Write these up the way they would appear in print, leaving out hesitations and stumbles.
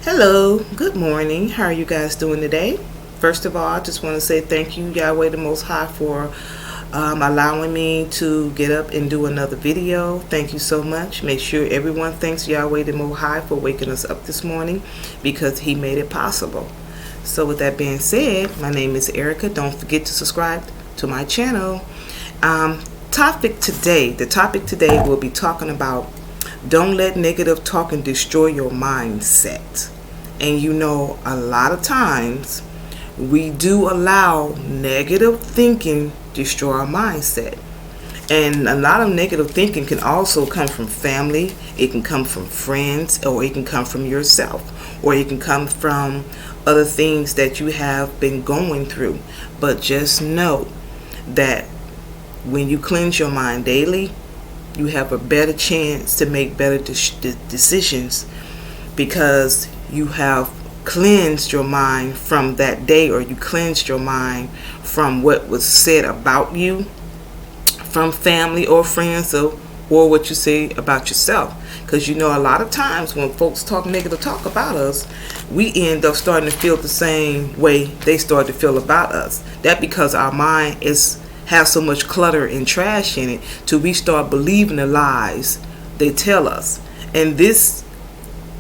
Hello, good morning. How are you guys doing today? First of all, I just want to say thank you, Yahweh the Most High, for allowing me to get up and do another video. Thank you so much. Make sure everyone thanks Yahweh the Most High for waking us up this morning because He made it possible. So with that being said, my name is Erica. Don't forget to subscribe to my channel. The topic today we'll be talking about don't let negative talking destroy your mindset. And a lot of times we do allow negative thinking destroy our mindset. And a lot of negative thinking can also come from family, it can come from friends, or it can come from yourself, or it can come from other things that you have been going through. But just know that when you cleanse your mind daily, you have a better chance to make better decisions because you have cleansed your mind from that day, or you cleansed your mind from what was said about you from family or friends, or what you say about yourself. Because a lot of times when folks talk negative talk about us, we end up starting to feel the same way they start to feel about us. That because our mind has so much clutter and trash in it till we start believing the lies they tell us. And this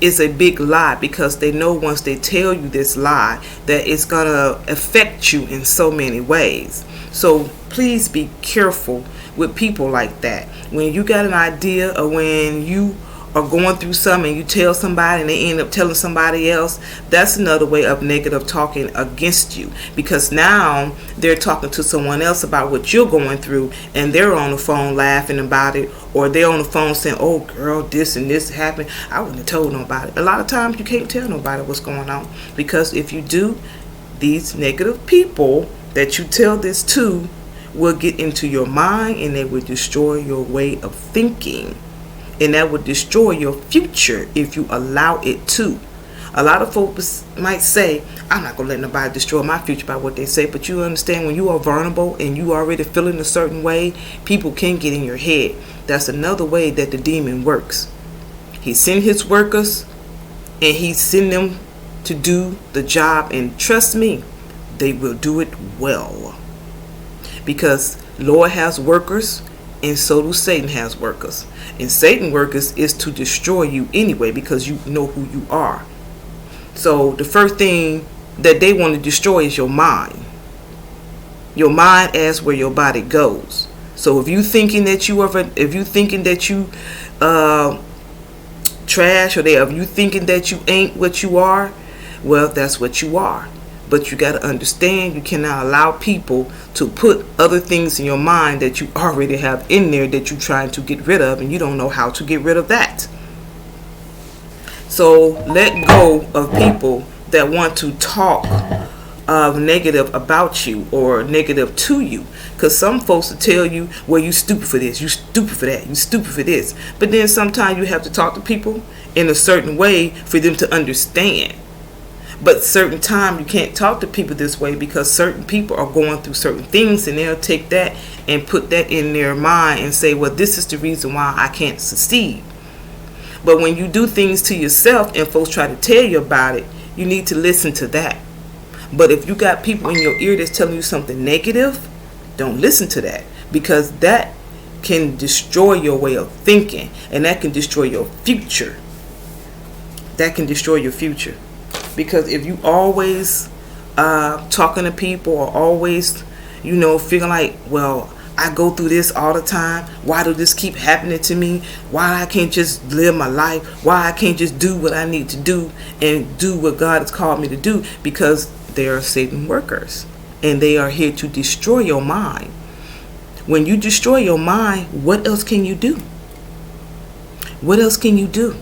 is a big lie, because they know once they tell you this lie that it's gonna affect you in so many ways. So please be careful with people like that. When you got an idea, or when you are going through something and you tell somebody and they end up telling somebody else, that's another way of negative talking against you, because now they're talking to someone else about what you're going through, and they're on the phone laughing about it, or they're on the phone saying, oh girl, this and this happened, I wouldn't have told nobody. A lot of times you can't tell nobody what's going on, because if you do, these negative people that you tell this to will get into your mind, and they will destroy your way of thinking. And that would destroy your future if you allow it to. A lot of folks might say, I'm not going to let nobody destroy my future by what they say. But you understand, when you are vulnerable and you already feeling a certain way, people can get in your head. That's another way that the demon works. He sends his workers, and he sends them to do the job. And trust me, they will do it well. Because Lord has workers, and so do Satan has workers. And Satan workers is to destroy you anyway, because you know who you are. So the first thing that they want to destroy is your mind. Your mind as where your body goes. So if you thinking that you trash, or if you thinking that you ain't what you are, well, that's what you are. But you got to understand, you cannot allow people to put other things in your mind that you already have in there that you're trying to get rid of, and you don't know how to get rid of that. So let go of people that want to talk negative about you or negative to you. Because some folks will tell you, well, you stupid for this, you stupid for that, you stupid for this. But then sometimes you have to talk to people in a certain way for them to understand. But certain time you can't talk to people this way, because certain people are going through certain things, and they'll take that and put that in their mind and say, well, this is the reason why I can't succeed. But when you do things to yourself and folks try to tell you about it, you need to listen to that. But if you got people in your ear that's telling you something negative, don't listen to that, because that can destroy your way of thinking, and that can destroy your future. That can destroy your future. Because if you always talking to people, or always, feeling like, well, I go through this all the time. Why does this keep happening to me? Why I can't just live my life? Why I can't just do what I need to do and do what God has called me to do? Because they are Satan workers, and they are here to destroy your mind. When you destroy your mind, what else can you do? What else can you do?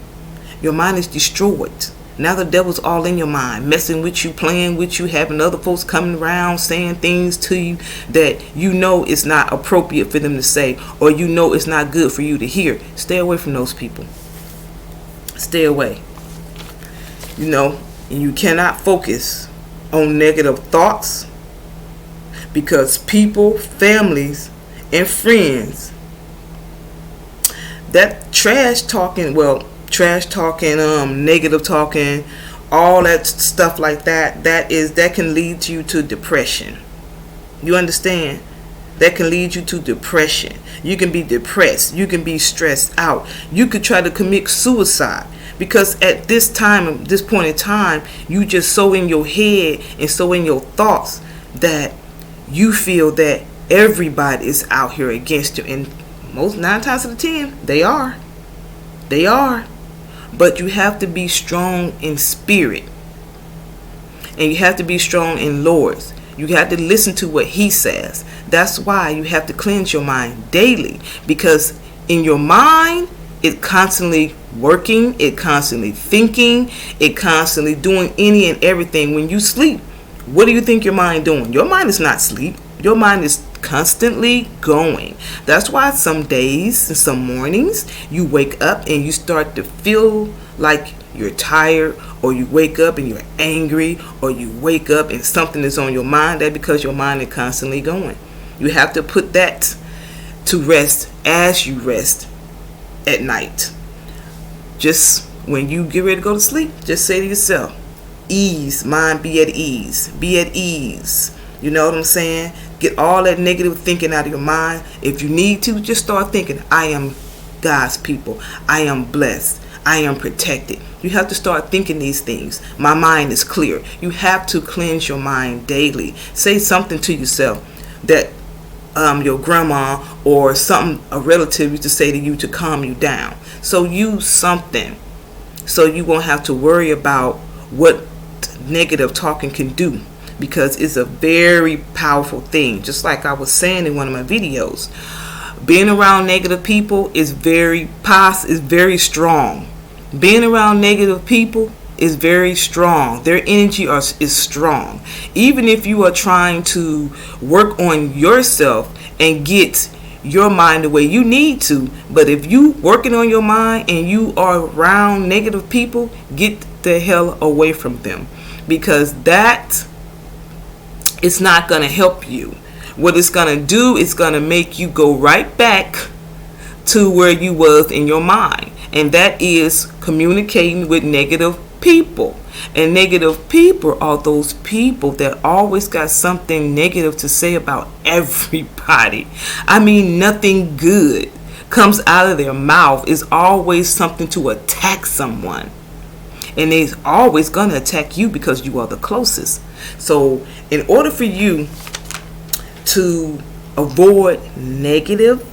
Your mind is destroyed. Now the devil's all in your mind, messing with you, playing with you, having other folks coming around saying things to you that is not appropriate for them to say, or it's not good for you to hear. Stay away from those people. Stay away. And you cannot focus on negative thoughts, because people, families, and friends, that trash talking, negative talking, all that stuff like that, that can lead you to depression. You understand? That can lead you to depression. You can be depressed. You can be stressed out. You could try to commit suicide, because at this time, this point in time, you just so in your head and so in your thoughts that you feel that everybody is out here against you. And most 9 times out of 10, they are. They are. But you have to be strong in spirit. And you have to be strong in Lord's. You have to listen to what He says. That's why you have to cleanse your mind daily. Because in your mind, it's constantly working, it constantly thinking, it constantly doing any and everything. When you sleep, what do you think your mind doing? Your mind is not asleep. Your mind is constantly going. That's why some days and some mornings you wake up and you start to feel like you're tired, or you wake up and you're angry, or you wake up and something is on your mind. That's because your mind is constantly going. You have to put that to rest as you rest at night. Just when you get ready to go to sleep, just say to yourself, ease, mind, be at ease. Be at ease. You know what I'm saying? Get all that negative thinking out of your mind. If you need to, just start thinking, I am God's people. I am blessed. I am protected. You have to start thinking these things. My mind is clear. You have to cleanse your mind daily. Say something to yourself that your grandma or something a relative used to say to you to calm you down. So use something so you won't have to worry about what negative talking can do, because it's a very powerful thing. Just like I was saying in one of my videos, being around negative people is very strong. Being around negative people is very strong. Their energy is strong. Even if you are trying to work on yourself and get your mind the way you need to, but if you working on your mind and you are around negative people, get the hell away from them, because that is not going to help you. What it's going to do is going to make you go right back to where you was in your mind, and that is communicating with negative people. And negative people are those people that always got something negative to say about everybody. I mean, nothing good comes out of their mouth. Is always something to attack someone, and they're always gonna attack you because you are the closest. So in order for you to avoid negative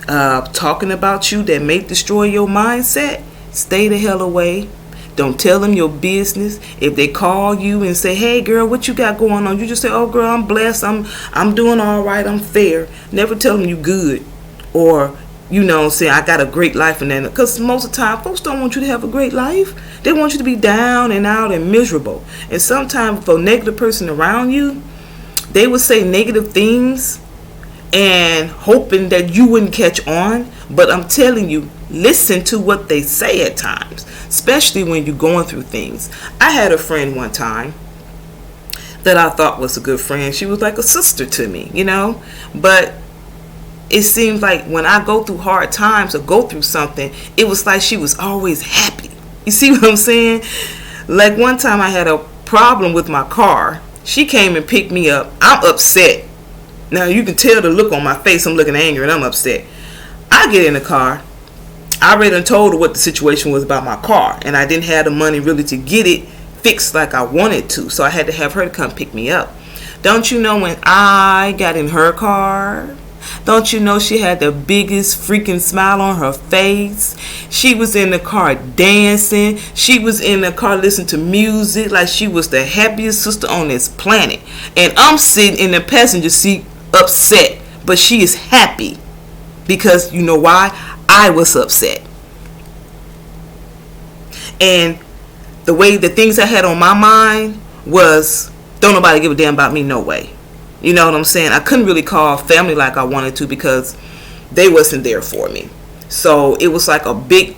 talking about you that may destroy your mindset, stay the hell away. Don't tell them your business. If they call you and say, hey girl, what you got going on? You just say, oh girl, I'm blessed. I'm doing all right. I'm fair. Never tell them you good, or say I got a great life and then, because most of the time folks don't want you to have a great life. They want you to be down and out and miserable. And sometimes for a negative person around you, they would say negative things and hoping that you wouldn't catch on. But I'm telling you, listen to what they say at times, especially when you're going through things. I had a friend one time that I thought was a good friend. She was like a sister to me, but it seems like when I go through hard times or go through something, it was like she was always happy. You see what I'm saying? Like one time I had a problem with my car. She came and picked me up. I'm upset. Now you can tell the look on my face. I'm looking angry and I'm upset. I get in the car. I already done told her what the situation was about my car, and I didn't have the money really to get it fixed like I wanted to, so I had to have her to come pick me up. Don't you know, when I got in her car, don't you know she had the biggest freaking smile on her face? She was in the car dancing. She was in the car listening to music like she was the happiest sister on this planet. And I'm sitting in the passenger seat upset, but she is happy because you know why? I was upset. And the way the things I had on my mind was, don't nobody give a damn about me, no way. You know what I'm saying? I couldn't really call family like I wanted to because they wasn't there for me. So it was like a big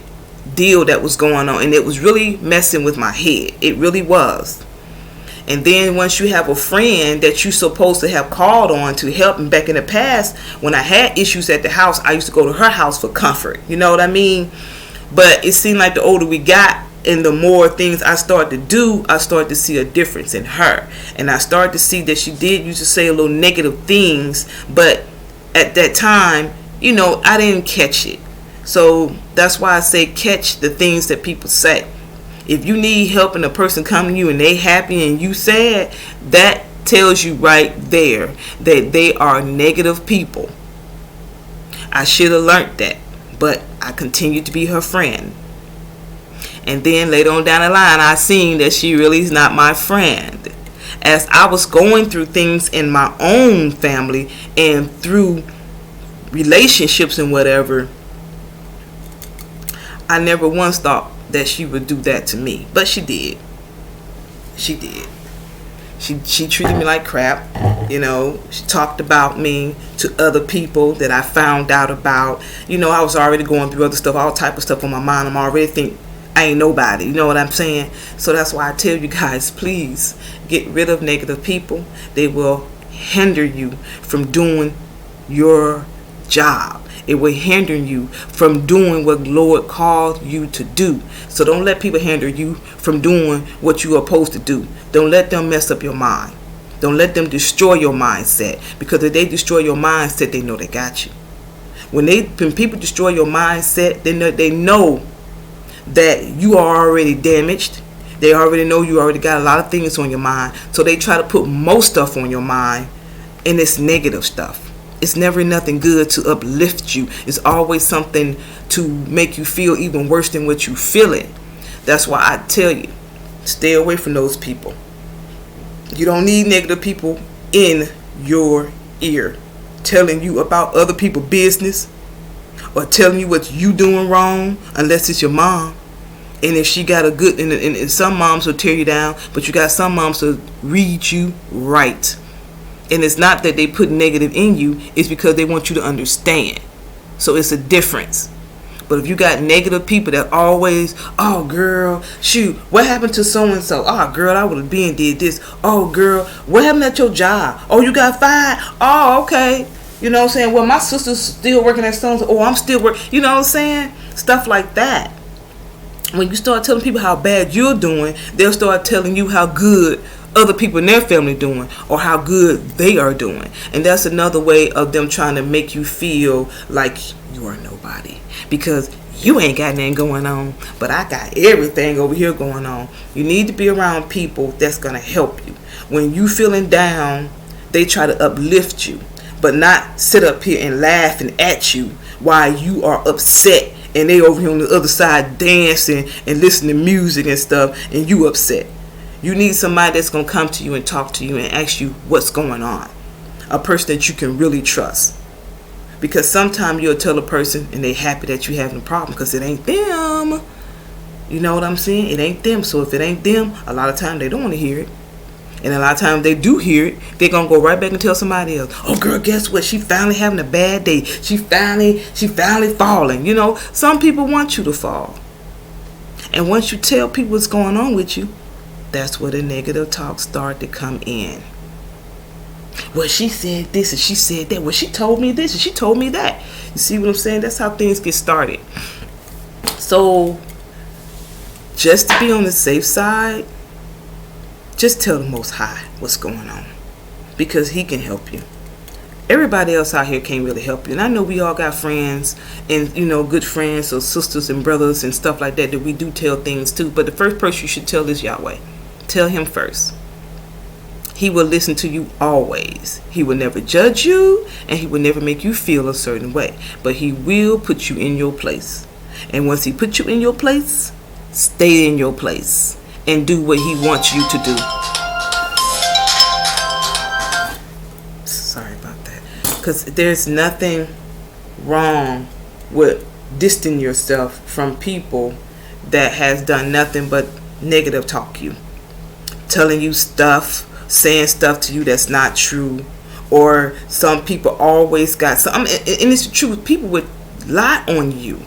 deal that was going on, and it was really messing with my head. It really was. And then once you have a friend that you're supposed to have called on to help, and back in the past when I had issues at the house, I used to go to her house for comfort. You know what I mean? But it seemed like the older we got, and the more things I started to do, I started to see a difference in her. And I started to see that she did used to say a little negative things, but at that time, I didn't catch it. So that's why I say catch the things that people say. If you need help and a person come to you and they happy and you sad, that tells you right there that they are negative people. I should have learned that, but I continued to be her friend. And then later on down the line, I seen that she really is not my friend. As I was going through things in my own family and through relationships and whatever, I never once thought that she would do that to me. But she did. She did. She treated me like crap. She talked about me to other people that I found out about. I was already going through other stuff, all type of stuff on my mind. I'm already thinking I ain't nobody. You know what I'm saying? So that's why I tell you guys, please get rid of negative people. They will hinder you from doing your job. It will hinder you from doing what Lord called you to do. So don't let people hinder you from doing what you are supposed to do. Don't let them mess up your mind. Don't let them destroy your mindset. Because if they destroy your mindset, they know they got you. When people destroy your mindset, they know that you are already damaged. They already know you already got a lot of things on your mind. So they try to put more stuff on your mind, and it's negative stuff. It's never nothing good to uplift you. It's always something to make you feel even worse than what you feeling. That's why I tell you, stay away from those people. You don't need negative people in your ear telling you about other people's business or telling you what you doing wrong, unless it's your mom. And if she got a good, and some moms will tear you down, but you got some moms will read you right. And it's not that they put negative in you, it's because they want you to understand. So it's a difference. But if you got negative people that always, oh girl, shoot, what happened to so and so? Oh girl, I would have been did this. Oh girl, what happened at your job? Oh, you got fired? Oh, okay. You know what I'm saying? Well, my sister's still working at Stones. Oh, I'm still working. You know what I'm saying? Stuff like that. When you start telling people how bad you're doing, they'll start telling you how good other people in their family doing or how good they are doing. And that's another way of them trying to make you feel like you are nobody, because you ain't got nothing going on, but I got everything over here going on. You need to be around people that's going to help you. When you feeling down, they try to uplift you, but not sit up here and laughing at you while you are upset and they over here on the other side dancing and listening to music and stuff, and you upset. You need somebody that's going to come to you and talk to you and ask you what's going on. A person that you can really trust. Because sometimes you'll tell a person and they happy that you're having a problem because it ain't them. You know what I'm saying? It ain't them. So if it ain't them, a lot of times they don't want to hear it. And a lot of times they do hear it, they're going to go right back and tell somebody else. Oh, girl, guess what? She finally having a bad day. She finally falling. You know, some people want you to fall. And once you tell people what's going on with you, that's where the negative talk start to come in. Well, she said this and she said that. Well, she told me this and she told me that. You see what I'm saying? That's how things get started. So, just to be on the safe side, just tell the Most High what's going on, because He can help you. Everybody else out here can't really help you. And I know we all got friends and, good friends or sisters and brothers and stuff like that we do tell things to. But the first person you should tell is Yahweh. Tell Him first. He will listen to you always. He will never judge you, and He will never make you feel a certain way. But He will put you in your place. And once He puts you in your place, stay in your place and do what He wants you to do. Sorry about that. Because there's nothing wrong with distancing yourself from people that has done nothing but negative talk you. Telling you stuff, saying stuff to you that's not true. Or some people always got some, and it's the truth, people would lie on you.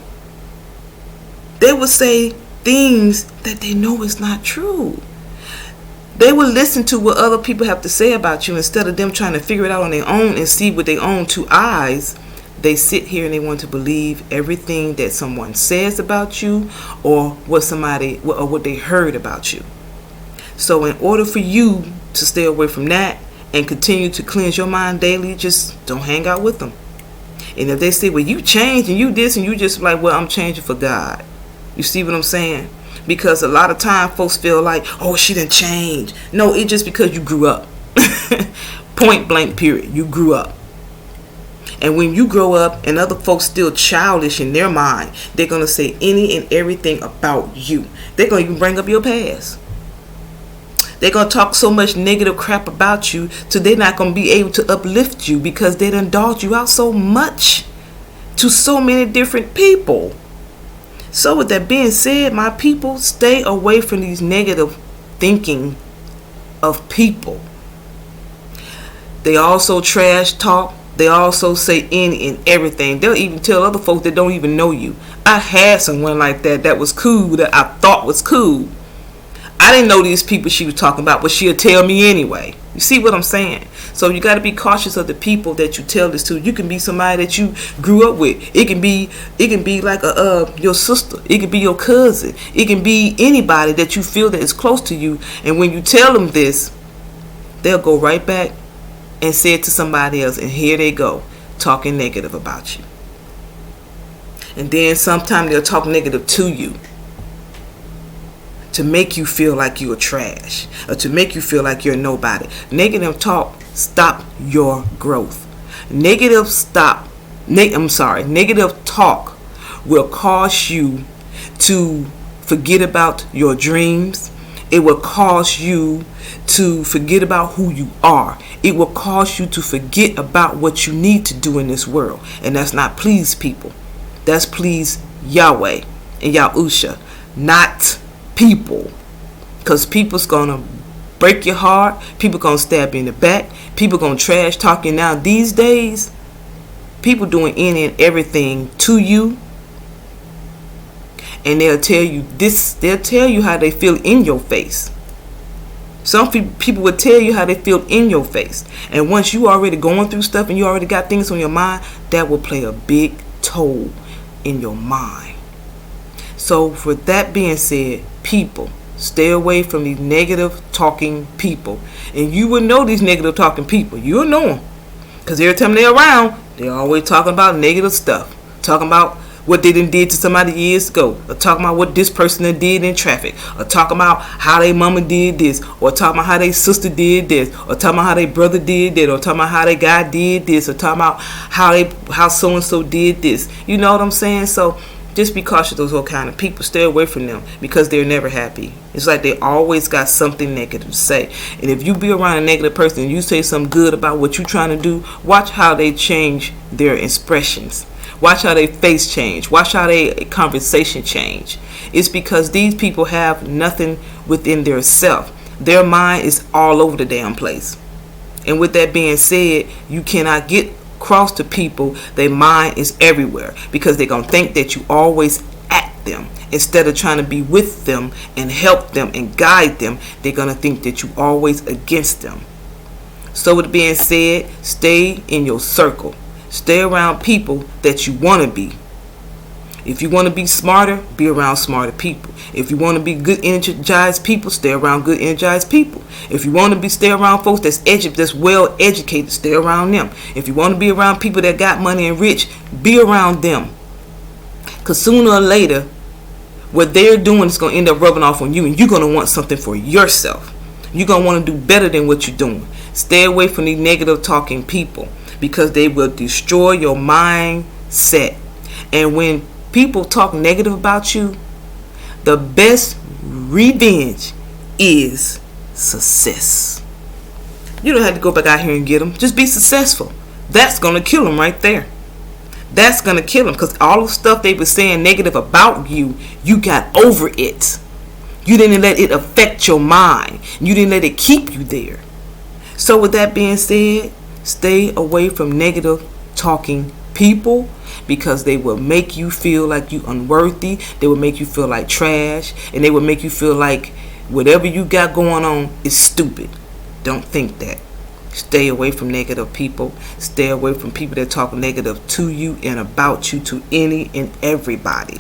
They would say things that they know is not true. They will listen to what other people have to say about you instead of them trying to figure it out on their own and see with their own two eyes They sit here and they want to believe everything that someone says about you, or what they heard about you. So in order for you to stay away from that and continue to cleanse your mind daily, just don't hang out with them. And if they say, well, you changed and you this, and you just like, well, I'm changing for God. You see what I'm saying? Because a lot of time folks feel like, oh, she didn't change. No, it's just because you grew up. Point blank period. You grew up. And when you grow up and other folks still childish in their mind, they're going to say any and everything about you. They're going to even bring up your past. They're going to talk so much negative crap about you so they're not going to be able to uplift you, because they done dogged you out so much to so many different people. So with that being said, my people, stay away from these negative thinking of people. They also trash talk. They also say any and everything. They'll even tell other folks that don't even know you. I had someone like that was cool, that I thought was cool. I didn't know these people she was talking about, but she'll tell me anyway. You see what I'm saying? So you got to be cautious of the people that you tell this to. You can be somebody that you grew up with. It can be like your sister. It can be your cousin. It can be anybody that you feel that is close to you. And when you tell them this, they'll go right back and say it to somebody else, and here they go talking negative about you. And then sometimes they'll talk negative to you to make you feel like you're trash, or to make you feel like you're nobody. Negative talk stop your growth. Negative talk will cause you to forget about your dreams. It will cause you to forget about who you are. It will cause you to forget about what you need to do in this world. And that's not please people. That's please Yahweh and Yahusha, not people. Because people's going to break your heart. People going to stab you in the back. People going to trash talk you. Now these days, people doing any and everything to you. And they'll tell you this. They'll tell you how they feel in your face. Some people will tell you how they feel in your face. And once you already going through stuff and you already got things on your mind, that will play a big toll in your mind. So for that being said, people, stay away from these negative talking people. And you will know these negative talking people. You'll know them. Because every time they're around, they're always talking about negative stuff. Talking about what they done did to somebody years ago, or talking about what this person done did in traffic, or talking about how they mama did this, or talking about how they sister did this, or talking about how they brother did that, or talking about how they guy did this, or talking about how so and so did this. You know what I'm saying? So just be cautious of those whole kind of people. Stay away from them, because they're never happy. It's like they always got something negative to say. And if you be around a negative person and you say something good about what you're trying to do, watch how they change their expressions. Watch how their face change. Watch how their conversation change. It's because these people have nothing within their self. Their mind is all over the damn place. And with that being said, you cannot get across to people their mind is everywhere, because they're going to think that you always at them. Instead of trying to be with them and help them and guide them, they're going to think that you always against them. So with being said, stay in your circle. Stay around people that you want to be. If you want to be smarter, be around smarter people. If you want to be good energized people, stay around good energized people. If you want to stay around folks that's well educated, stay around them. If you want to be around people that got money and rich, be around them. Because sooner or later, what they're doing is going to end up rubbing off on you, and you're going to want something for yourself. You're going to want to do better than what you're doing. Stay away from these negative talking people, because they will destroy your mindset. And when people talk negative about you, the best revenge is success. You don't have to go back out here and get them. Just be successful. That's going to kill them right there. That's going to kill them, because all the stuff they were saying negative about you, you got over it. You didn't let it affect your mind. You didn't let it keep you there. So with that being said, stay away from negative talking people, because they will make you feel like you unworthy. They will make you feel like trash, and they will make you feel like whatever you got going on is stupid. Don't think that. Stay away from negative people. Stay away from people that talk negative to you and about you to any and everybody.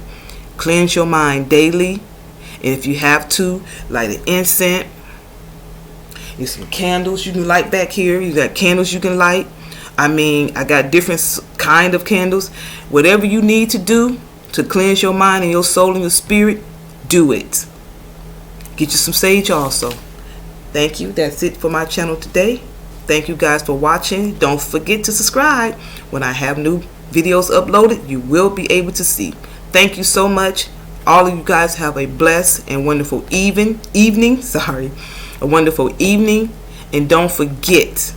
Cleanse your mind daily. And if you have to, light an incense. There's some candles you can light back here. You got candles you can light. I got different kind of candles. Whatever you need to do to cleanse your mind and your soul and your spirit, do it. Get you some sage also. Thank you. That's it for my channel today. Thank you guys for watching. Don't forget to subscribe. When I have new videos uploaded, you will be able to see. Thank you so much. All of you guys have a blessed and wonderful evening. A wonderful evening. And don't forget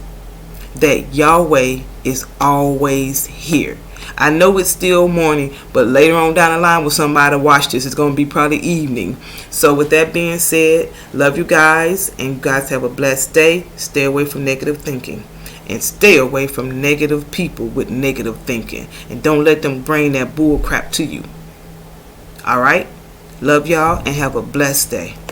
that Yahweh is always here. I know it's still morning, but later on down the line when somebody watch this, it's going to be probably evening. So with that being said, love you guys, and you guys have a blessed day. Stay away from negative thinking, and stay away from negative people with negative thinking, and don't let them bring that bull crap to you. Alright? Love y'all, and have a blessed day.